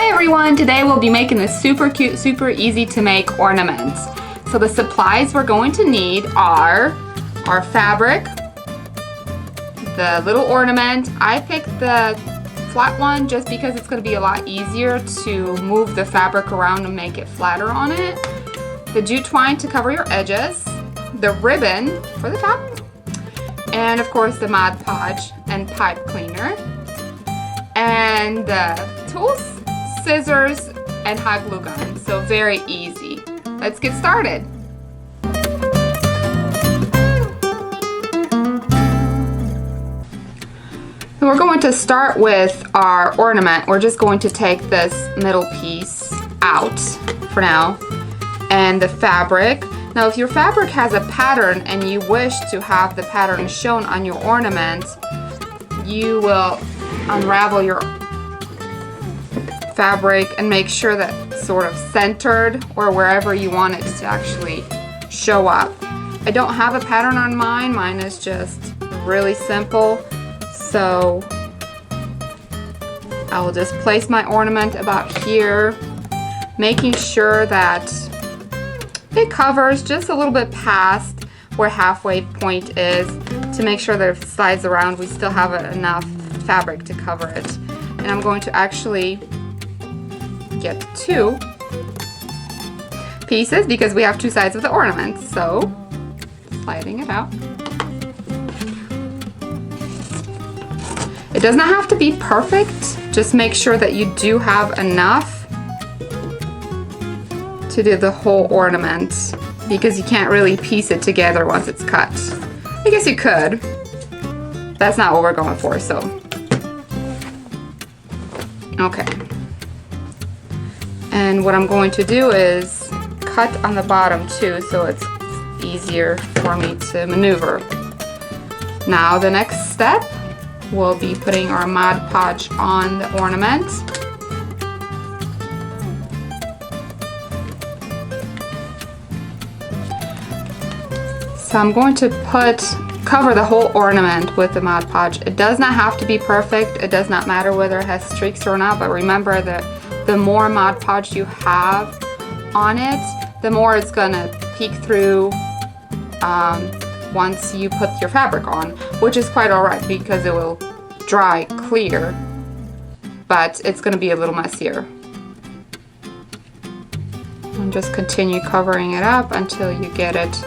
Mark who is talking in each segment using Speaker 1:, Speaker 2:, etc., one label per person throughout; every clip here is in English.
Speaker 1: Hi everyone! Today we'll be making this super cute, super easy to make ornament. So the supplies we're going to need are our fabric, the little ornament. I picked the flat one just because it's going to be a lot easier to move the fabric around and make it flatter on it. The jute twine to cover your edges, the ribbon for the top, and of course the Mod Podge and pipe cleaner, and the tools, scissors, and hot glue gun. So very easy. Let's get started. We're going to start with our ornament. We're just going to take this middle piece out for now, and the fabric. Now if your fabric has a pattern and you wish to have the pattern shown on your ornament, you will unravel your fabric and make sure that it's sort of centered or wherever you want it to actually show up. I don't have a pattern on mine. Mine is just really simple. So I will just place my ornament about here, making sure that it covers just a little bit past where halfway point is, to make sure that if it slides around we still have enough fabric to cover it. And I'm going to actually get two pieces because we have two sides of the ornament. So sliding it out. It does not have to be perfect, just make sure that you do have enough to do the whole ornament, because you can't really piece it together once it's cut. I guess you could. That's not what we're going for, so. Okay. And what I'm going to do is cut on the bottom too, so it's easier for me to maneuver. Now the next step, we'll be putting our Mod Podge on the ornament. So I'm going to cover the whole ornament with the Mod Podge. It does not have to be perfect. It does not matter whether it has streaks or not, but remember that the more Mod Podge you have on it, the more it's gonna peek through once you put your fabric on, which is quite alright because it will dry clear, but it's gonna be a little messier. And just continue covering it up until you get it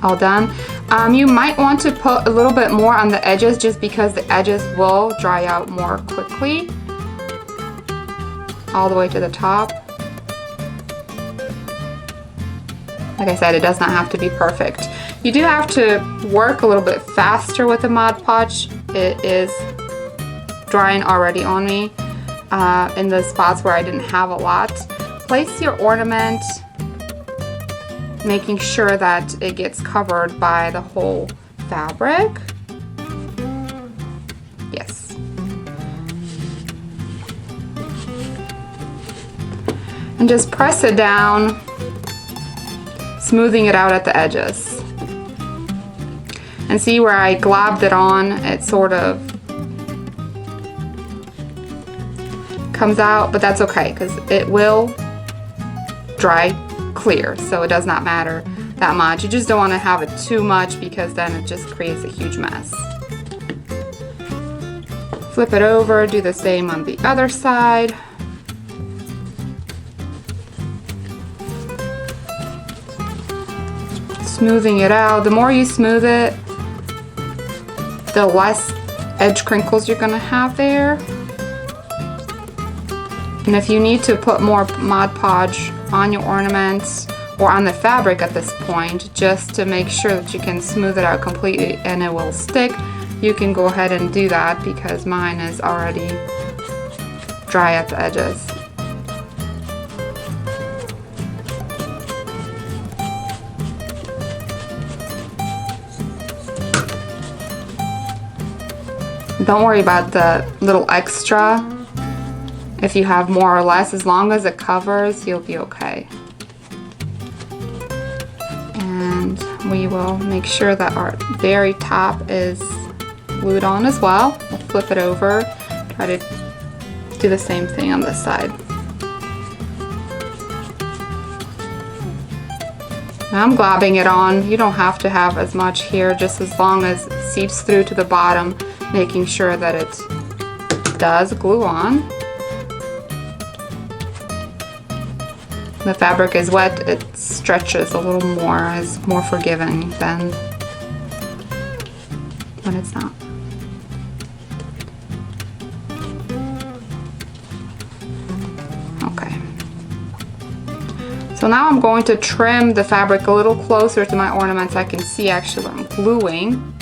Speaker 1: all done. You might want to put a little bit more on the edges just because the edges will dry out more quickly. All the way to the top. Like I said, it does not have to be perfect. You do have to work a little bit faster with the Mod Podge. It is drying already on me in the spots where I didn't have a lot. Place your ornament, making sure that it gets covered by the whole fabric. Yes. And just press it down, smoothing it out at the edges. And see where I globbed it on, it sort of comes out, but that's okay because it will dry clear, so it does not matter that much. You just don't want to have it too much because then it just creates a huge mess. Flip it over, do the same on the other side. Smoothing it out. The more you smooth it, the less edge crinkles you're gonna have there. And if you need to put more Mod Podge on your ornaments or on the fabric at this point, just to make sure that you can smooth it out completely and it will stick, you can go ahead and do that because mine is already dry at the edges. Don't worry about the little extra. If you have more or less, as long as it covers, you'll be okay. And we will make sure that our very top is glued on as well. We'll flip it over, try to do the same thing on this side. Now I'm globbing it on. You don't have to have as much here, just as long as it seeps through to the bottom, making sure that it does glue on. The fabric is wet, it stretches a little more, is more forgiving than when it's not. Okay. So now I'm going to trim the fabric a little closer to my ornament so I can see actually what I'm gluing.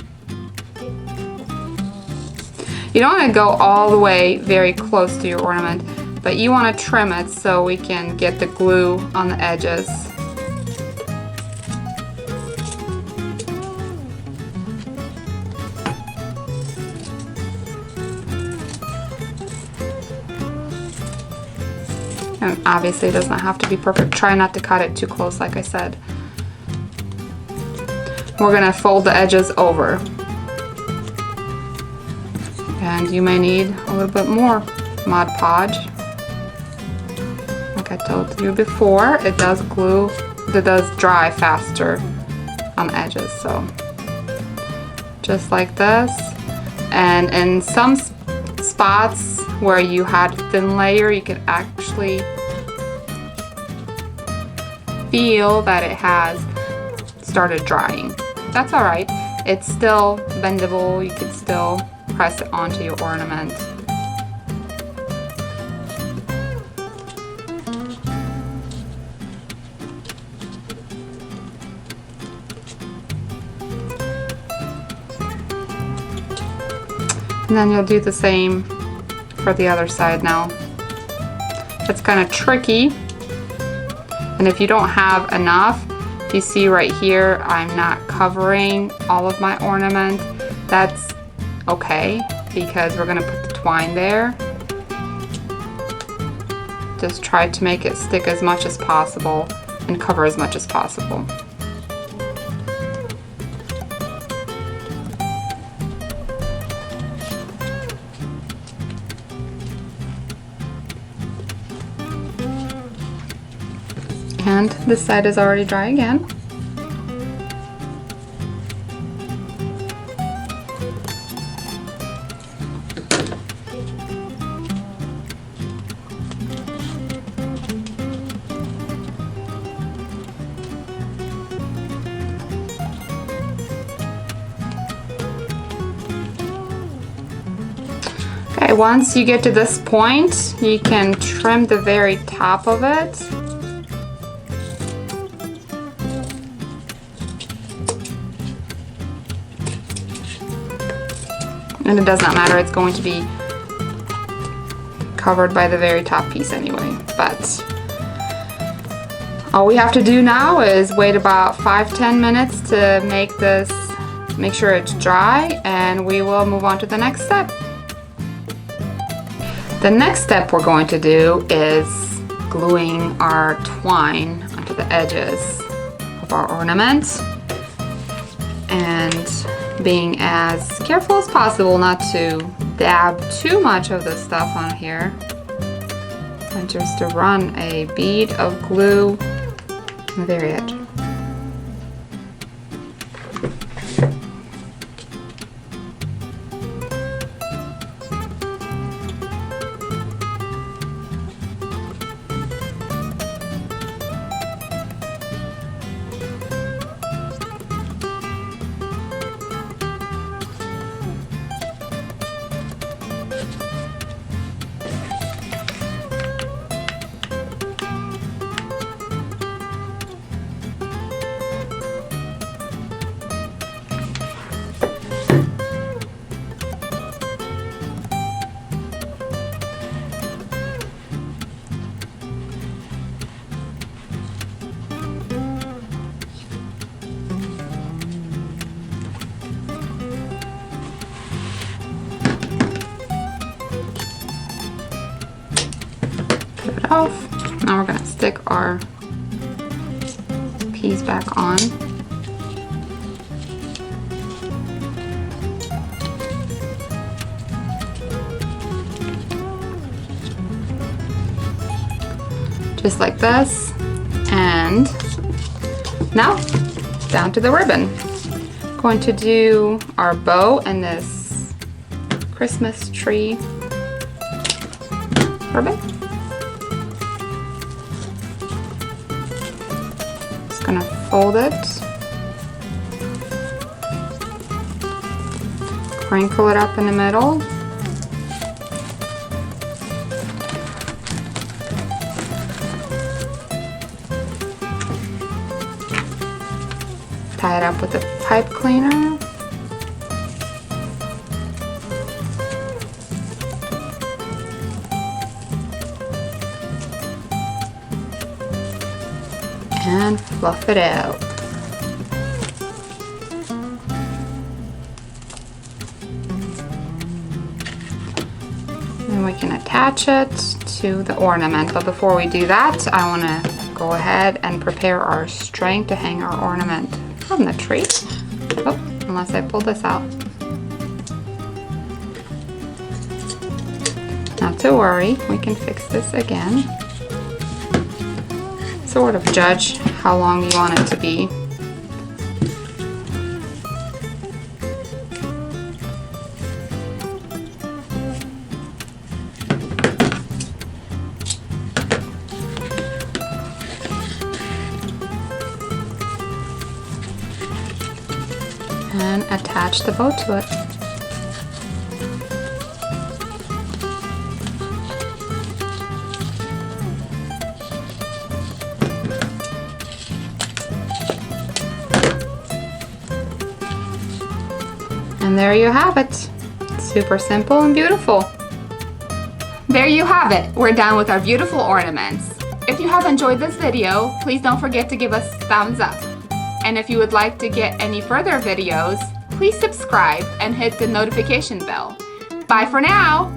Speaker 1: You don't want to go all the way very close to your ornament, but you want to trim it so we can get the glue on the edges. And obviously it does not have to be perfect. Try not to cut it too close, like I said. We're going to fold the edges over. And you may need a little bit more Mod Podge. Like I told you before, it does glue, it does dry faster on the edges, so just like this. And in some spots where you had thin layer, you could actually feel that it has started drying. That's all right. It's still bendable. You can still press it onto your ornament. And then you'll do the same for the other side now. It's kind of tricky, and if you don't have enough, if you see right here, I'm not covering all of my ornament. That's okay, because we're gonna put the twine there. Just try to make it stick as much as possible and cover as much as possible. And this side is already dry again. Okay, once you get to this point, you can trim the very top of it. And it does not matter, it's going to be covered by the very top piece anyway. But all we have to do now is wait about 5-10 minutes to make sure it's dry, and we will move on to the next step. The next step we're going to do is gluing our twine onto the edges of our ornament, and being as careful as possible not to dab too much of the stuff on here, and just to run a bead of glue on the very edge. Off. Now we're going to stick our piece back on. just like this. And now, down to the ribbon. Going to do our bow and this Christmas tree ribbon. Just gonna fold it, crinkle it up in the middle. Tie it up with a pipe cleaner. And fluff it out. Then we can attach it to the ornament. But before we do that, I want to go ahead and prepare our string to hang our ornament on the tree. Oh, unless I pull this out. Not to worry, we can fix this again. Sort of judge how long you want it to be. And attach the bow to it. And there you have it. Super simple and beautiful. There you have it. We're done with our beautiful ornaments. If you have enjoyed this video, please don't forget to give us a thumbs up. And if you would like to get any further videos, please subscribe and hit the notification bell. Bye for now!